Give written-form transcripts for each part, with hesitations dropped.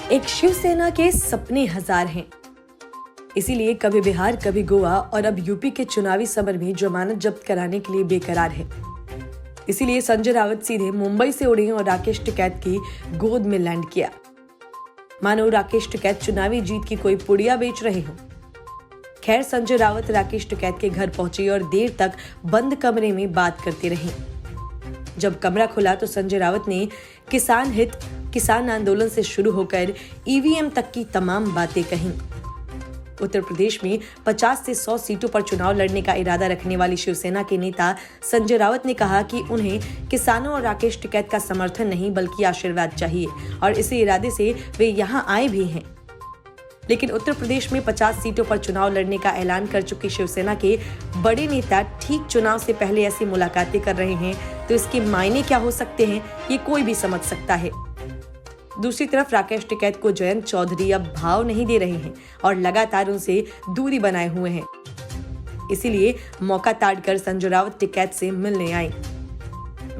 एक शिवसेना के सपने हजार हैं, इसीलिए कभी बिहार कभी गोवा और अब यूपी के चुनावी समर में जमानत जब्त कराने के लिए बेकरार है। इसीलिए संजय राउत सीधे मुंबई से उड़े और राकेश टिकैत की गोद में लैंड किया। मानो राकेश टिकैत चुनावी जीत की कोई पुड़िया बेच रहे हो। खैर, संजय राउत राकेश टिकैत के घर पहुंचे और देर तक बंद कमरे में बात करते रहे। जब कमरा खुला तो संजय राउत ने किसान हित, किसान आंदोलन से शुरू होकर ईवीएम तक की तमाम बातें कहीं। उत्तर प्रदेश में 50 से 100 सीटों पर चुनाव लड़ने का इरादा रखने वाली शिवसेना के नेता संजय राउत ने कहा कि उन्हें किसानों और राकेश टिकैत का समर्थन नहीं बल्कि आशीर्वाद चाहिए और इसी इरादे से वे यहां आए भी हैं। लेकिन उत्तर प्रदेश में 50 सीटों पर चुनाव लड़ने का ऐलान कर चुकी शिवसेना के बड़े नेता ठीक चुनाव से पहले ऐसी मुलाकातें कर रहे हैं तो इसके मायने क्या हो सकते हैं, ये कोई भी समझ सकता है। दूसरी तरफ राकेश टिकैत को जयंत चौधरी अब भाव नहीं दे रहे हैं और लगातार उनसे दूरी बनाए हुए हैं। इसीलिए मौका ताड़कर संजय राउत टिकैत से मिलने आए।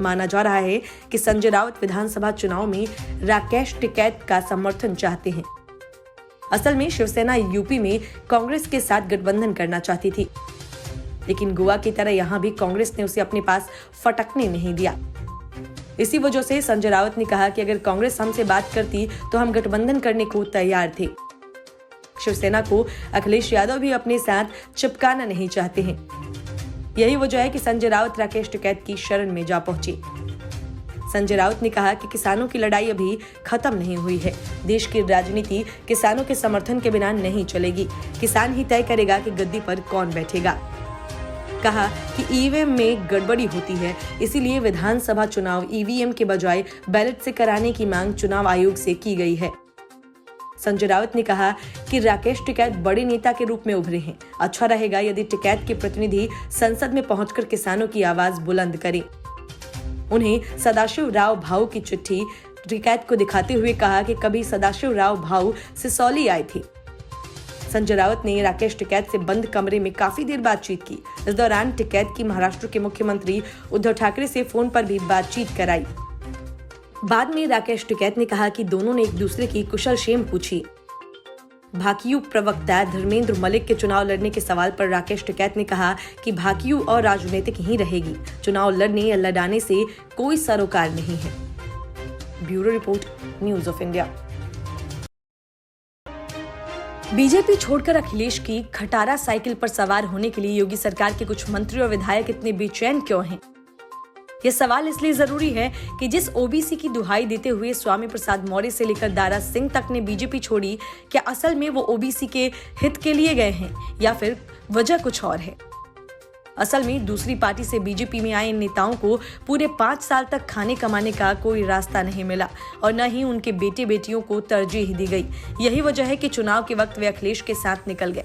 माना जा रहा है कि संजय राउत विधानसभा चुनाव में राकेश टिकैत का समर्थन चाहते हैं। असल में शिवसेना यूपी में कांग्रेस के साथ गठबंधन करना चाहती थी, लेकिन गोवा की तरह यहां भी कांग्रेस ने उसे अपने पास फटकने नहीं दिया। इसी वजह से संजय राउत ने कहा कि अगर कांग्रेस हमसे बात करती तो हम गठबंधन करने को तैयार थे। शिवसेना को अखिलेश यादव भी अपने साथ चिपकाना नहीं चाहते हैं। यही वजह है कि संजय राउत राकेश टिकैत की शरण में जा पहुंचे। संजय राउत ने कहा कि किसानों की लड़ाई अभी खत्म नहीं हुई है। देश की राजनीति किसानों के समर्थन के बिना नहीं चलेगी। किसान ही तय करेगा कि गद्दी पर कौन बैठेगा। कहा कि ईवीएम में गड़बड़ी होती है, इसीलिए विधानसभा चुनाव ईवीएम के बजाय बैलेट से कराने की मांग चुनाव आयोग से की गई है। संजय राउत ने कहा कि राकेश टिकैत बड़े नेता के रूप में उभरे हैं। अच्छा रहेगा यदि टिकैत के प्रतिनिधि संसद में पहुंचकर किसानों की आवाज बुलंद करें। उन्हें सदाशिव राव भाऊ की चिट्ठी टिकैत को दिखाते हुए कहा कि कभी सदाशिव राव भाऊ सिसौली आए थे। संजय राउत ने राकेश टिकैत से बंद कमरे में काफी देर बातचीत की। इस दौरान टिकैत की महाराष्ट्र के मुख्यमंत्री उद्धव ठाकरे से फोन पर भी बातचीत कराई। बाद में राकेश टिकैत ने कहा कि दोनों ने एक दूसरे की कुशल क्षेम पूछी। भाकियू प्रवक्ता धर्मेंद्र मलिक के चुनाव लड़ने के सवाल पर राकेश टिकैत ने कहा कि भाकियू और राजनीतिक ही रहेगी। चुनाव लड़ने या लड़ाने से कोई सरोकार नहीं है। Bureau report, news of India. BJP छोड़कर अखिलेश की खटारा साइकिल पर सवार होने के लिए योगी सरकार के कुछ मंत्री और विधायक इतने बेचैन क्यों हैं? यह सवाल इसलिए जरूरी है कि जिस ओबीसी की दुहाई देते हुए स्वामी प्रसाद मौर्य से लेकर दारा सिंह तक ने बीजेपी छोड़ी, क्या असल में वो ओबीसी के हित के लिए गए हैं या फिर वजह कुछ और है? असल में दूसरी पार्टी से बीजेपी में आए इन नेताओं को पूरे 5 साल तक खाने कमाने का कोई रास्ता नहीं मिला और न ही उनके बेटे बेटियों को तरजीह दी गई। यही वजह है कि चुनाव के वक्त वे अखिलेश के साथ निकल गए,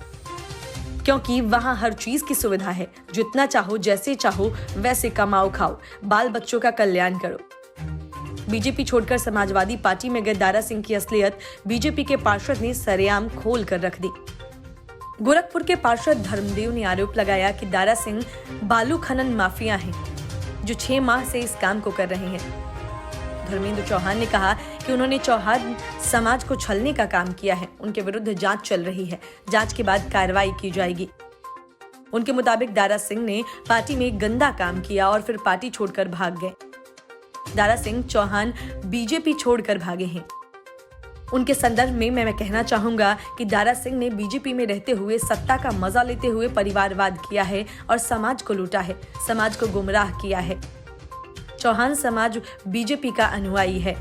क्योंकि वहां हर चीज की सुविधा है। जितना चाहो, जैसे चाहो वैसे कमाओ खाओ, बाल बच्चों का कल्याण करो। बीजेपी छोड़कर समाजवादी पार्टी में गए दारा सिंह की असलियत बीजेपी के पार्षद ने सरेआम खोल कर रख दी। गोरखपुर के पार्षद धर्मदेव ने आरोप लगाया कि दारा सिंह बालू खनन माफिया हैं, जो 6 माह से इस काम को कर रहे हैं। धर्मेंद्र चौहान ने कहा कि उन्होंने चौहान समाज को छलने का काम किया है। उनके विरुद्ध जांच चल रही है, जांच के बाद कार्रवाई की जाएगी। उनके मुताबिक दारा सिंह ने पार्टी में गंदा काम किया और फिर पार्टी छोड़कर भाग गए। दारा सिंह चौहान बीजेपी छोड़कर भागे हैं। उनके संदर्भ में मैं कहना चाहूंगा कि दारा सिंह ने बीजेपी में रहते हुए सत्ता का मजा लेते हुए परिवारवाद किया है और समाज को लूटा है, समाज को गुमराह किया है। चौहान समाज बीजेपी का अनुयायी है।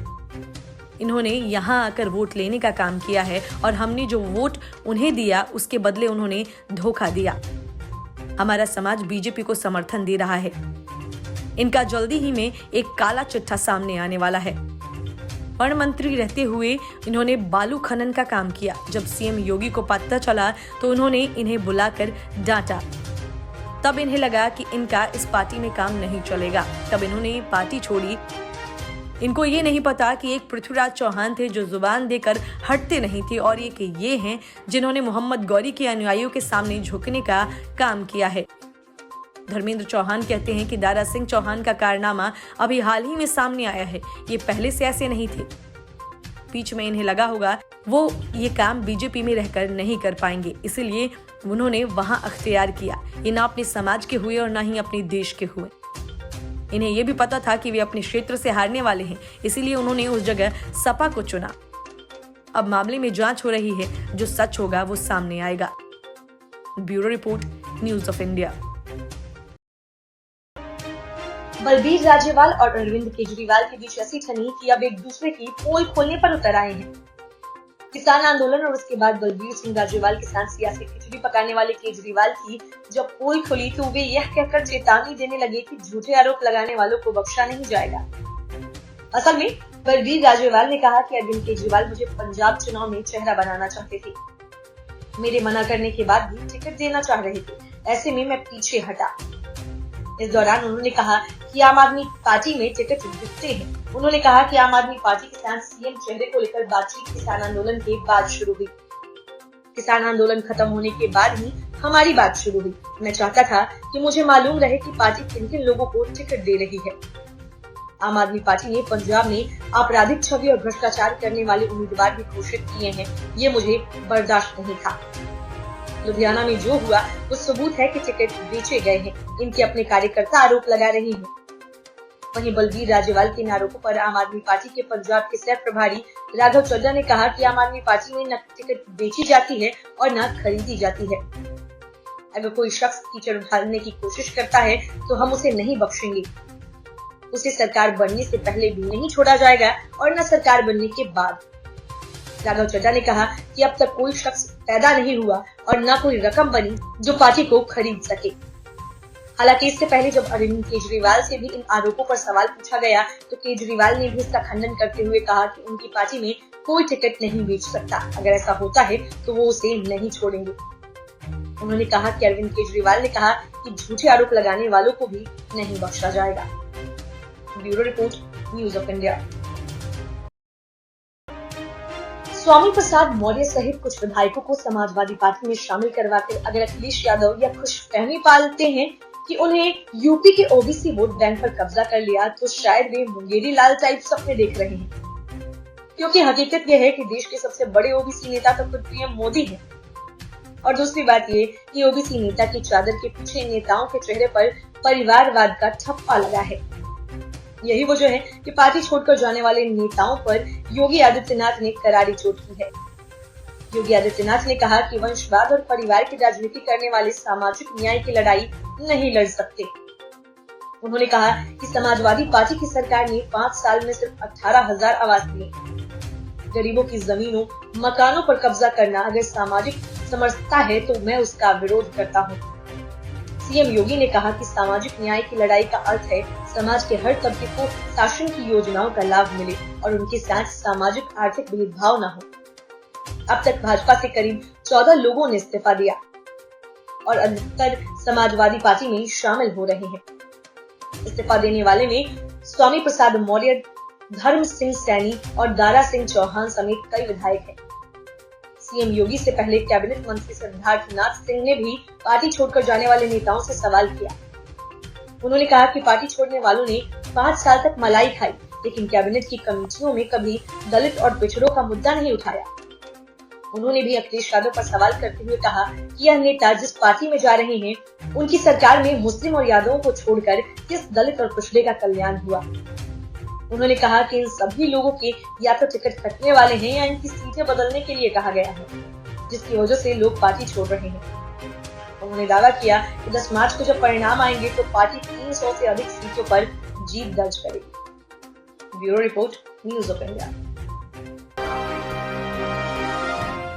इन्होंने यहाँ आकर वोट लेने का काम किया है और हमने जो वोट उन्हें दिया उसके बदले उन्होंने धोखा दिया। हमारा समाज बीजेपी को समर्थन दे रहा है। इनका जल्दी ही में एक काला चिट्ठा सामने आने वाला है। वन मंत्री रहते हुए इन्होंने बालू खनन का काम किया। जब सीएम योगी को पता चला तो उन्होंने इन्हें बुलाकर डांटा। तब इन्हें लगा कि इनका इस पार्टी में काम नहीं चलेगा। तब इन्होंने पार्टी छोड़ी। इनको ये नहीं पता कि एक पृथ्वीराज चौहान थे जो जुबान देकर हटते नहीं थे और ये हैं जिन्होंने मोहम्मद गौरी के अनुयायियों के सामने झुकने का काम किया है। धर्मेंद्र चौहान कहते हैं कि दारा सिंह चौहान का कारनामा अभी हाल ही में सामने आया है, ये पहले से ऐसे नहीं थे। बीच में इन्हें लगा होगा वो ये काम बीजेपी में रहकर नहीं कर पाएंगे, इसीलिए उन्होंने वहां अख्तियार किया। ये ना अपने समाज के हुए और ना ही अपने देश के हुए। इन्हें यह भी पता था कि वे अपने क्षेत्र से हारने वाले हैं, इसीलिए उन्होंने उस जगह सपा को चुना। अब मामले में जांच हो रही है, जो सच होगा वो सामने आएगा। Bureau report, news of India. Balbir Rajewal और अरविंद केजरीवाल के बीच ऐसी ठनी कि अब एक दूसरे की पोल खोलने पर उतर आए हैं। किसान आंदोलन और उसके बाद बलबीर सिंह राजेवाल के साथ सियासी खिचड़ी पकाने वाले केजरीवाल की जब पोल खुली तो वे यह कहकर चेतावनी देने लगे कि झूठे आरोप लगाने वालों को बख्शा नहीं जाएगा। असल में बलबीर राजेवाल ने कहा कि अरविंद केजरीवाल मुझे पंजाब चुनाव में चेहरा बनाना चाहते थे। मेरे मना करने के बाद भी टिकट देना चाह रहे थे, ऐसे में मैं पीछे हटा। इस दौरान उन्होंने कहा कि आम आदमी पार्टी में टिकट बिकते हैं। उन्होंने कहा कि आम आदमी पार्टी के साथ सीएम चेहरे को लेकर बातचीत किसान आंदोलन के बाद शुरू हुई। किसान आंदोलन खत्म होने के बाद ही हमारी बात शुरू हुई। मैं चाहता था कि मुझे मालूम रहे कि पार्टी किन किन लोगों को टिकट दे रही है। आम आदमी पार्टी ने पंजाब में आपराधिक छवि और भ्रष्टाचार करने वाले उम्मीदवार भी घोषित किए हैं, ये मुझे बर्दाश्त नहीं था। लुधियाना में जो हुआ वो सबूत है कि टिकट बेचे गए हैं, इनके अपने कार्यकर्ता आरोप लगा रहे हैं। वहीं बलबीर राजेवाल के आरोपों पर आम आदमी पार्टी के पंजाब के सह प्रभारी राघव चड्ढा ने कहा कि आम आदमी पार्टी में न टिकट बेची जाती है और न खरीदी जाती है। अगर कोई शख्स कीचड़ उठाने की कोशिश करता है तो हम उसे नहीं बख्शेंगे। उसे सरकार बनने से पहले भी नहीं छोड़ा जाएगा और न सरकार बनने के बाद। राघव चड्ढा ने कहा कि अब तक कोई शख्स पैदा नहीं हुआ और न कोई रकम बनी जो पार्टी को खरीद सके। हालांकि इससे पहले जब अरविंद केजरीवाल से भी इन आरोपों पर सवाल पूछा गया तो केजरीवाल ने भी इसका खंडन करते हुए कहा कि उनकी पार्टी में कोई टिकट नहीं बेच सकता। अगर ऐसा होता है तो वो उसे नहीं छोड़ेंगे। उन्होंने कहा कि अरविंद केजरीवाल ने कहा कि झूठे आरोप लगाने वालों को भी नहीं बख्शा जाएगा। Bureau report, news of India. Swami Prasad Maurya सहित कुछ विधायकों को समाजवादी पार्टी में शामिल करवाकर अगर अखिलेश यादव या खुशफहमी पालते हैं कि उन्हें यूपी के ओबीसी वोट बैंक पर कब्जा कर लिया तो शायद वे मुंगेरी लाल टाइप सपने देख रहे हैं, क्योंकि हकीकत यह है कि देश के सबसे बड़े ओबीसी नेता तो खुद पीएम मोदी हैं। और दूसरी बात ये कि ओबीसी नेता की चादर के पीछे नेताओं के चेहरे पर परिवारवाद का ठप्पा लगा है। यही वजह है कि पार्टी छोड़कर जाने वाले नेताओं पर योगी आदित्यनाथ ने करारी चोट की है। योगी आदित्यनाथ ने कहा कि वंशवाद और परिवार की राजनीति करने वाले सामाजिक न्याय की लड़ाई नहीं लड़ सकते। उन्होंने कहा कि समाजवादी पार्टी की सरकार ने 5 साल में सिर्फ 18,000 आवास दिए। गरीबों की जमीनों, मकानों पर कब्जा करना अगर सामाजिक समरसता है तो मैं उसका विरोध करता हूँ। सीएम योगी ने कहा कि सामाजिक न्याय की लड़ाई का अर्थ है समाज के हर तबके को शासन की योजनाओं का लाभ मिले और उनके साथ सामाजिक आर्थिक भेदभाव न हो। अब तक भाजपा से करीब 14 लोगों ने इस्तीफा दिया और अधिकतर समाजवादी पार्टी में शामिल हो रहे हैं। इस्तीफा देने वाले में स्वामी प्रसाद मौर्य, धर्म सिंह सैनी और दारा सिंह चौहान समेत कई विधायक हैं। सीएम योगी से पहले कैबिनेट मंत्री सिद्धार्थनाथ सिंह ने भी पार्टी छोड़कर जाने वाले नेताओं से सवाल किया। उन्होंने कहा कि पार्टी छोड़ने वालों ने 5 साल तक मलाई खाई, लेकिन कैबिनेट की कमेटियों में कभी दलित और पिछड़ों का मुद्दा नहीं उठाया। उन्होंने भी अखिलेश यादव पर सवाल करते हुए कहा कि यह नेता जिस पार्टी में जा रहे हैं, उनकी सरकार में मुस्लिम और यादवों को छोड़कर किस दलित और पिछड़े का कल्याण हुआ। उन्होंने कहा कि इन सभी लोगों के या तो टिकट कटने वाले हैं या इनकी सीटें बदलने के लिए कहा गया है, जिसकी वजह से लोग पार्टी छोड़ रहे हैं। उन्होंने दावा किया कि 10 मार्च को जब परिणाम आएंगे तो पार्टी 300 से अधिक सीटों पर जीत दर्ज करेगी। Bureau report, news of India.